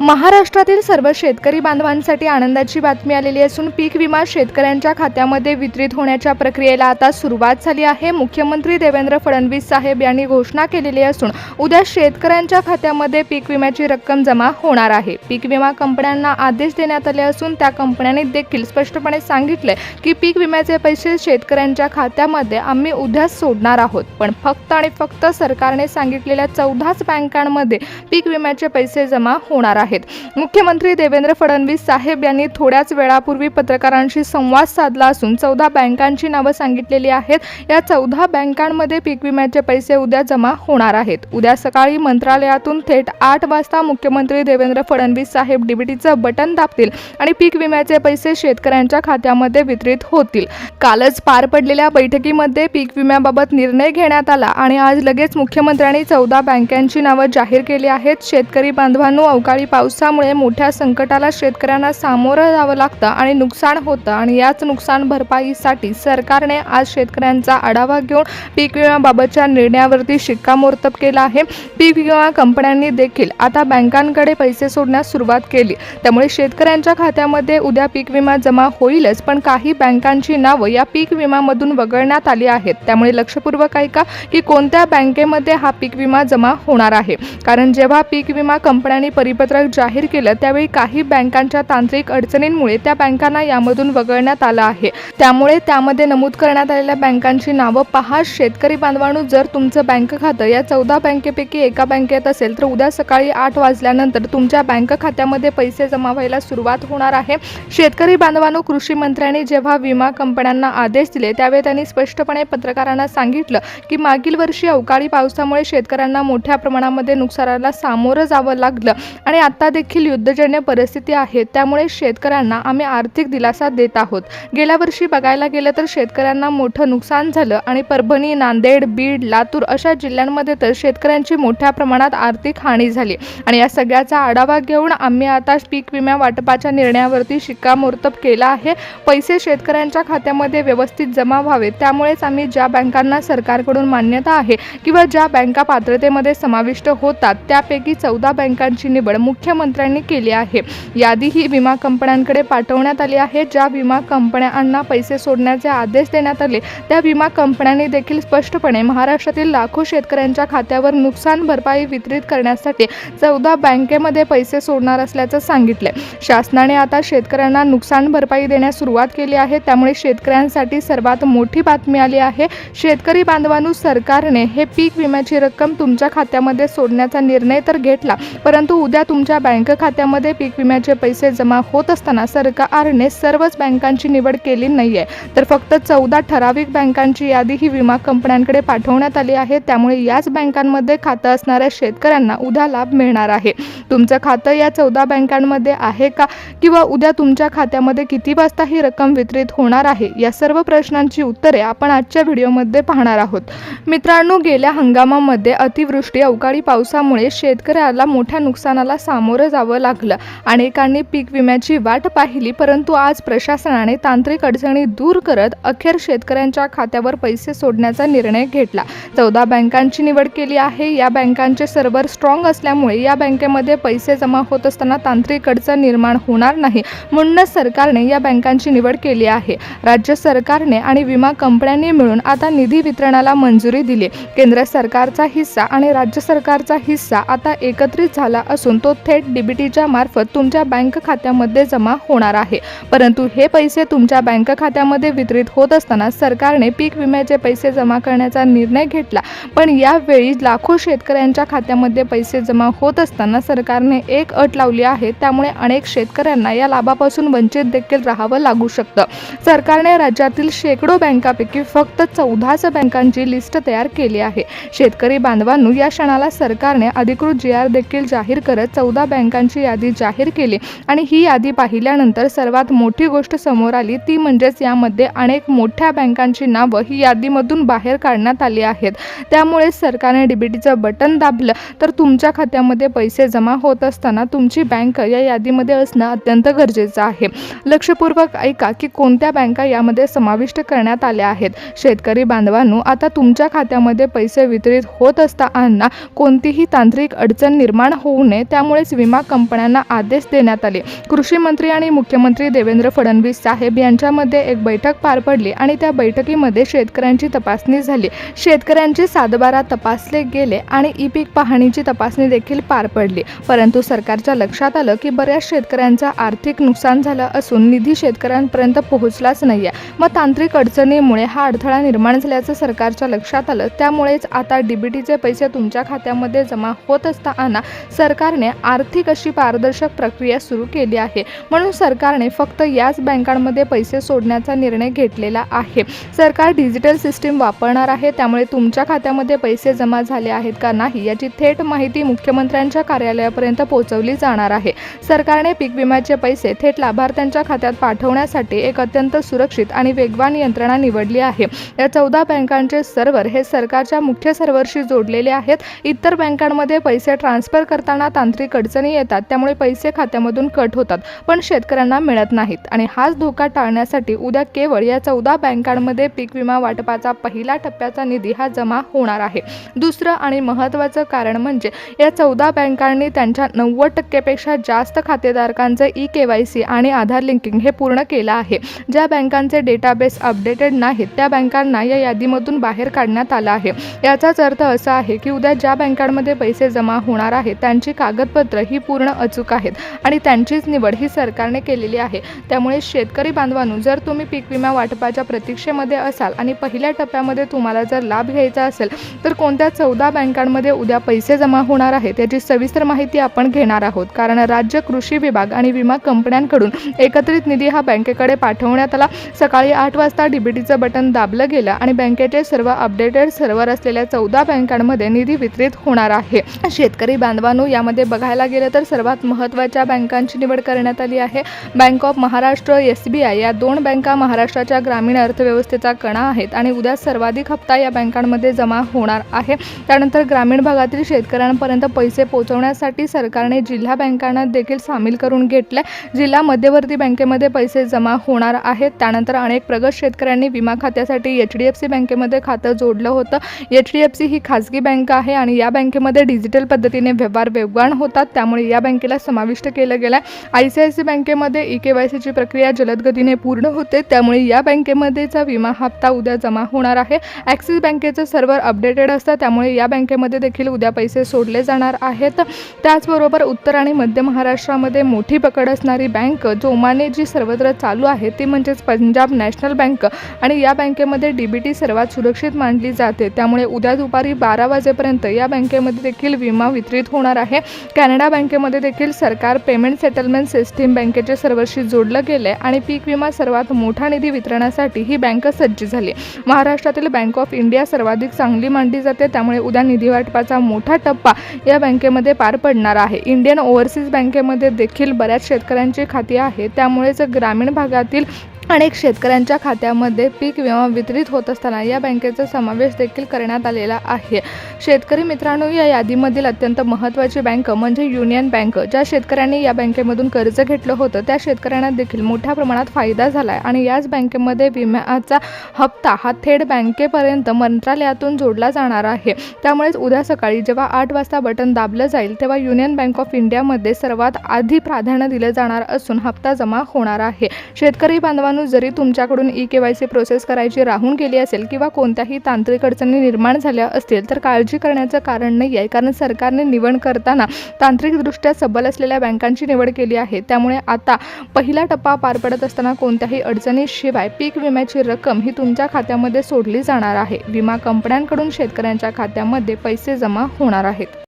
महाराष्ट्रातील सर्व शेतकरी बांधवांसाठी आनंदाची बातमी आलेली असून पीक विमा शेतकऱ्यांच्या खात्यामध्ये वितरित होण्याच्या प्रक्रियेला आता सुरुवात झाली आहे। मुख्यमंत्री देवेंद्र फडणवीस साहेब यांनी घोषणा केलेली असून उद्या शेतकऱ्यांच्या खात्यामध्ये पीक विम्याची रक्कम जमा होणार आहे। पीक विमा कंपन्यांना आदेश देण्यात आले असून त्या कंपन्यांनी देखील स्पष्टपणे सांगितले की पीक विम्याचे पैसे शेतकऱ्यांच्या खात्यामध्ये आम्ही उद्या सोडणार आहोत, पण फक्त आणि फक्त सरकारने सांगितलेल्या 14 बँकांमध्ये पीक विम्याचे पैसे जमा होणार आहेत। मुख्यमंत्री देवेंद्र फडणवीस साहेब यांनी थोड्याच वेळापूर्वी पत्रकारांशी संवाद साधला असून 14 बँकांची नावे सांगितलेली आहेत। या 14 बँकांमध्ये पीक विम्याचे पैसे उद्या जमा होणार आहेत। उद्या सकाळी मंत्रालयातून थेट 8 वाजता मुख्यमंत्री देवेंद्र फडणवीस साहेब डीबीटीचं बटन दाबतील आणि पीक विम्याचे पैसे शेतकऱ्यांच्या खात्यामध्ये वितरित होतील। कालच पार पडलेल्या बैठकीमध्ये पीक विम्याबाबत निर्णय घेण्यात आला आणि आज लगेच मुख्यमंत्र्यांनी 14 बँकांची नावे जाहीर केली आहेत। शेतकरी बांधवांनो, अवकाळी पावसामुळे मोठ्या संकटाला शेतकऱ्यांना सामोरं जावं लागतं आणि नुकसान होतं आणि याच नुकसान भरपाईसाठी सरकारने आज शेतकऱ्यांचा आढावा घेऊन पीक विम्याबाबतच्या निर्णयावरती शिक्कामोर्तब केला आहे। पीक विमा कंपन्यांनी देखील आता बँकांकडे पैसे सोडण्यास सुरुवात केली, त्यामुळे शेतकऱ्यांच्या खात्यामध्ये उद्या पीक विमा जमा होईलच, पण काही बँकांची नावे या पीक विम्यामधून वगळण्यात आली आहेत। त्यामुळे लक्षपूर्वक ऐका की कोणत्या बँकेमध्ये हा पीक विमा जमा होणार आहे, कारण जेव्हा पीक विमा कंपन्यांनी परिपत्रक जाहीर केलं त्यावेळी काही बँकांच्या तांत्रिक अडचणींमुळे त्या बँकांना यामधून वगळण्यात आलं आहे। त्यामुळे त्यामध्ये नमूद करण्यात आलेल्या बँकांची नावे पहा। शेतकरी बांधवांनो, जर तुमचं बँक खातं या 14 बँकेपैकी एका बँकेत असेल तर उद्या सकाळी 8 वाजल्यानंतर तुमच्या बँक खात्यामध्ये पैसे जमा व्हायला सुरुवात होणार आहे। शेतकरी बांधवांनो, कृषी मंत्र्यांनी जेव्हा विमा कंपन्यांना आदेश दिले त्यावेळी त्यांनी स्पष्टपणे पत्रकारांना सांगितलं की मागील वर्षी अवकाळी पावसामुळे शेतकऱ्यांना मोठ्या प्रमाणामध्ये नुकसानाला सामोरं जावं लागलं आणि आता देखील युद्धजन्य परिस्थिती आहे, त्यामुळे शेतकऱ्यांना आम्ही आर्थिक दिलासा देत आहोत। गेल्या वर्षी बघायला गेलं तर शेतकऱ्यांना मोठं नुकसान झालं आणि परभणी, नांदेड, बीड, लातूर अशा जिल्ह्यांमध्ये तर शेतकऱ्यांची मोठ्या प्रमाणात आर्थिक हानी झाली आणि या सगळ्याचा आढावा घेऊन आम्ही आता पीक विमा वाटपाच्या निर्णयावरती शिक्कामोर्तब केला आहे। पैसे शेतकऱ्यांच्या खात्यामध्ये व्यवस्थित जमा व्हावे, त्यामुळेच आम्ही ज्या बँकांना सरकारकडून मान्यता आहे किंवा ज्या बँका पात्रतेमध्ये समाविष्ट होतात त्यापैकी 14 बँकांची निवड मुख्यमंत्र्यांनी केली आहे। यादी ही विमा कंपन्यांकडे पाठवण्यात आली आहे। ज्या विमा कंपन्यांना पैसे सोडण्याचे आदेश देण्यात आले त्या विमा कंपन्यांनी देखील स्पष्टपणे महाराष्ट्रातील लाखो शेतकऱ्यांच्या खात्यावर नुकसान भरपाई वितरित करण्यासाठी 14 बँकेमध्ये पैसे सोडणार असल्याचं सांगितले। शासनाने आता शेतकऱ्यांना नुकसान भरपाई देण्यास सुरुवात केली आहे, त्यामुळे शेतकऱ्यांसाठी सर्वात मोठी बातमी आली आहे। शेतकरी बांधवांनो, सरकारने हे पीक विम्याची रक्कम तुमच्या खात्यामध्ये सोडण्याचा निर्णय तर घेतला, परंतु उद्या तुमच्या बँक खात्यामध्ये पीक विम्याचे पैसे जमा होत असताना सरकारने सर्वच बँकांची निवड केली नाहीये, तर फक्त 14 ठराविक बँकांची यादी ही विमा कंपन्यांकडे पाठवण्यात आली आहे। त्यामुळे याच बँकांमध्ये खातं असणाऱ्या शेतकऱ्यांना उद्या लाभ मिळणार आहे। तुमचं खातं या 14 बँकांमध्ये आहे का, किंवा उद्या तुमच्या खात्यामध्ये किती वाजता ही रक्कम वितरित होणार आहे, या सर्व प्रश्नांची उत्तरे आपण आजच्या व्हिडिओमध्ये पाहणार आहोत। मित्रांनो, गेल्या हंगामामध्ये अतिवृष्टी अवकाळी पावसामुळे शेतकऱ्याला मोठ्या नुकसानाला सामोरं जावं लागलं। अनेकांनी पीक विम्याची वाट पाहिली, परंतु आज प्रशासनाने तांत्रिक अडचणी दूर करत अखेर शेतकऱ्यांच्या खात्यावर पैसे सोडण्याचा निर्णय घेतला। 14 बँकांची निवड केली आहे। या बँकांचे सर्व्हर स्ट्रॉंग असल्यामुळे या बँकेमध्ये पैसे जमा होत असताना तांत्रिक अडचण निर्माण होणार नाही, म्हणूनच सरकारने या बँकांची निवड केली आहे। राज्य सरकारने आणि विमा कंपन्यांनी मिळून आता निधी वितरणाला मंजुरी दिली। केंद्र सरकारचा हिस्सा आणि राज्य सरकारचा हिस्सा आता एकत्रित झाला असून तो थेट डीबीटीच्या मार्फत तुमच्या बँक खात्यामध्ये जमा होणार आहे। परंतु हे पैसे तुमच्या बँक खात्यामध्ये वितरित होत असताना सरकारने पीक विम्याचे पैसे जमा करण्याचा निर्णय घेतला, पण यावेळी लाखो शेतकऱ्यांच्या खात्यामध्ये पैसे जमा होत असताना सरकारने एक अट लावली आहे, त्यामुळे अनेक शेतकऱ्यांना या लाभापासून वंचित देखील राहावं लागू शकतं। सरकारने राज्यातील शेकडो बँकांपैकी फक्त 14 बँकांची लिस्ट तयार केली आहे। शेतकरी बांधवांनो, या क्षणाला सरकारने अधिकृत GR देखील जाहीर करत 14 बँकांची यादी जाहीर केली आणि ही यादी पाहिल्यानंतर सर्वात मोठी गोष्ट समोर आली ती म्हणजेच यामध्ये अनेक मोठ्या बँकांची नावं ही यादीमधून बाहेर काढण्यात आली आहेत। त्यामुळे सरकारने डीबीटीचं बटन दाबलं तर तुमच्या खात्यामध्ये पैसे जमा होत असताना तुमची बँक या यादीमध्ये असणं अत्यंत गरजेचं आहे। लक्षपूर्वक ऐका की कोणत्या बँका यामध्ये समाविष्ट करण्यात आल्या आहेत। शेतकरी बांधवांनो, आता तुमच्या खात्यामध्ये पैसे वितरित होत असताना कोणतीही तांत्रिक अडचण निर्माण होऊ नये, त्यामुळेच विमा कंपन्यांना आदेश देण्यात आले. कृषी मंत्री आणि मुख्यमंत्री देवेंद्र फडणवीस साहेब यांच्यामध्ये एक बैठक पार पडली आणि त्या बैठकीमध्ये शेतकऱ्यांची तपासणी झाली. शेतकऱ्यांचे सातबारा तपासले गेले आणि ई-पीक पाहणीची तपासणी देखील पार पडली. परंतु सरकारच्या लक्षात आलं की बऱ्याच शेतकऱ्यांचं आर्थिक नुकसान झालं असून निधी शेतकऱ्यांपर्यंत पोहोचलाच नाहीये. मग तांत्रिक अडचणीमुळे हा अडथळा निर्माण झाल्याचं सरकारच्या लक्षात आलं. त्यामुळेच आता डीबीटीचे पैसे तुमच्या खात्यामध्ये जमा होत असताना सरकारने आर्थिक अशी पारदर्शक प्रक्रिया सुरू केली आहे. म्हणून सरकारने फक्त याच बँकांमध्ये पैसे सोडण्याचा निर्णय घेतलेला आहे. सरकार डिजिटल सिस्टीम वापरणार आहे. त्यामुळे तुमच्या खात्यामध्ये पैसे जमा झाले आहेत का नाही याची थेट माहिती मुख्यमंत्र्यांच्या कार्यालयापर्यंत पोहोचवली जाणार आहे. सरकारने पीक विम्याचे पैसे थेट लाभार्थ्यांच्या खात्यात पाठवण्यासाठी एक अत्यंत सुरक्षित आणि वेगवान यंत्रणा निवडली आहे. या 14 बँकांचे सर्व्हर हे सरकारच्या मुख्य सर्व्हरशी जोडलेले आहेत. इतर बँकांमध्ये पैसे ट्रान्सफर करताना तांत्रिक अडचणी येतात. त्यामुळे पैसे खात्यामधून कट होतात पण शेतकऱ्यांना मिळत नाहीत आणि हाच धोका टाळण्यासाठी उद्या केवळ या 14 बँकांमध्ये पीक विमा वाटपाचा पहिला टप्प्याचा निधी हा जमा होणार आहे. दुसरं आणि महत्त्वाचं कारण म्हणजे या 14 बँकांनी त्यांच्या 90% पेक्षा जास्त खातेदारांचं ई-KYC आणि आधार लिंकिंग हे पूर्ण केलं आहे. ज्या बँकांचे डेटाबेस अपडेटेड नाहीत त्या बँकांना या यादीमधून बाहेर काढण्यात आलं आहे. याचाच अर्थ असा आहे की उद्या ज्या बँकांमध्ये पैसे जमा होणार आहेत त्यांची कागदपत्र ही पूर्ण अचूक आहेत आणि त्यांचीच निवड ही सरकारने केलेली आहे. त्यामुळे शेतकरी बांधवांनो, जर तुम्ही पीक विमा वाटपाच्या प्रतीक्षेमध्ये असाल आणि पहिल्या टप्प्यामध्ये तुम्हाला जर लाभ घ्यायचा असेल तर कोणत्या 14 बँकांमध्ये उद्या पैसे जमा होणार आहेत याची सविस्तर माहिती आपण घेणार आहोत. कारण राज्य कृषी विभाग आणि विमा कंपन्यांकडून एकत्रित निधी हा बँकेकडे पाठवण्यात आला. सकाळी 8 वाजता डीबीटीचं बटन दाबलं गेलं आणि बँकेचे सर्व अपडेटेड सर्व्हर असलेल्या 14 बँकांमध्ये निधी वितरित होणार आहे. शेतकरी बांधवांनो, यामध्ये बघायला गेलं तर सर्वात महत्त्वाच्या बँकांची निवड करण्यात आली आहे. बँक ऑफ महाराष्ट्र, SBI या 2 बँका महाराष्ट्राच्या ग्रामीण अर्थव्यवस्थेचा कणा आहेत आणि उद्या सर्वाधिक हप्ता या बँकांमध्ये जमा होणार आहे. त्यानंतर ग्रामीण भागातील शेतकऱ्यांपर्यंत पैसे पोहोचवण्यासाठी सरकारने जिल्हा बँकांना देखील सामील करून घेतले. जिल्हा मध्यवर्ती बँकेमध्ये पैसे जमा होणार आहेत. त्यानंतर अनेक प्रगत शेतकऱ्यांनी विमा खात्यासाठी HDFC बँकेमध्ये खातं जोडलं होतं. HDFC ही खाजगी बँक आहे आणि या बँकेमध्ये डिजिटल पद्धतीने व्यवहार वेगवान होतात. त्यामुळे या बँकेला समाविष्ट केलं गेलं आहे. ICICI बँकेमध्ये ई-KYCची प्रक्रिया जलद गतीने पूर्ण होते. त्यामुळे या बँकेमध्येचा विमा हप्ता उद्या जमा होणार आहे. ॲक्सिस बँकेचं सर्व्हर अपडेटेड असतं. त्यामुळे या बँकेमध्ये देखील उद्या पैसे सोडले जाणार आहेत. त्याचबरोबर उत्तर आणि मध्य महाराष्ट्रामध्ये मोठी पकड असणारी बँक जोमाने जी सर्वत्र चालू आहे ती म्हणजेच पंजाब नॅशनल बँक आणि या बँकेमध्ये डीबीटी सर्वात सुरक्षित मानली जाते. त्यामुळे उद्या दुपारी 12 वाजेपर्यंत या बँकेमध्ये देखील विमा वितरित होणार आहे. कॅनडा बँकेमध्ये देखील सरकार पेमेंट सेटलमेंट सिस्टीम बँकेच्या सर्व्हरशी जोडलं गेले आणि पीक विमा सर्वात मोठा निधी वितरणासाठी ही बँक सज्ज झाली. महाराष्ट्रातील बँक ऑफ इंडिया सर्वाधिक चांगली मानली जाते. त्यामुळे उद्या निधी वाटपाचा मोठा टप्पा या बँकेमध्ये पार पडणार आहे. इंडियन ओव्हरसीज बँकेमध्ये देखील बऱ्याच शेतकऱ्यांची खाती आहेत. त्यामुळेच ग्रामीण भागातील अनेक शेतकऱ्यांच्या खात्यामध्ये पीक विमा वितरित होत असताना या बँकेचा समावेश देखील करण्यात आलेला आहे. शेतकरी मित्रांनो, या यादीमधील अत्यंत महत्त्वाची बँक म्हणजे युनियन बँक. ज्या शेतकऱ्यांनी या बँकेमधून कर्ज घेतलं होतं त्या शेतकऱ्यांना देखील मोठ्या प्रमाणात फायदा झाला आहे आणि याच बँकेमध्ये विम्याचा हप्ता हा थेट बँकेपर्यंत मंत्रालयातून जोडला जाणार आहे. त्यामुळेच उद्या सकाळी जेव्हा 8 वाजता बटन दाबलं जाईल तेव्हा युनियन बँक ऑफ इंडियामध्ये सर्वात आधी प्राधान्य दिलं जाणार असून हप्ता जमा होणार आहे. शेतकरी बांधवांनो, जरी तुमच्याकडून ई-KYC प्रोसेस करायची राहून गेली असेल किंवा कोणत्याही तांत्रिक अडचणी निर्माण झाल्या असतील तर काळजी करण्याचं कारण नाही आहे. कारण सरकारने निवड करताना तांत्रिकदृष्ट्या सबल असलेल्या बँकांची निवड केली आहे. त्यामुळे आता पहिला टप्पा पार पडत असताना कोणत्याही अडचणीशिवाय पीक विम्याची रक्कम ही तुमच्या खात्यामध्ये सोडली जाणार आहे. विमा कंपन्यांकडून शेतकऱ्यांच्या खात्यामध्ये पैसे जमा होणार आहेत.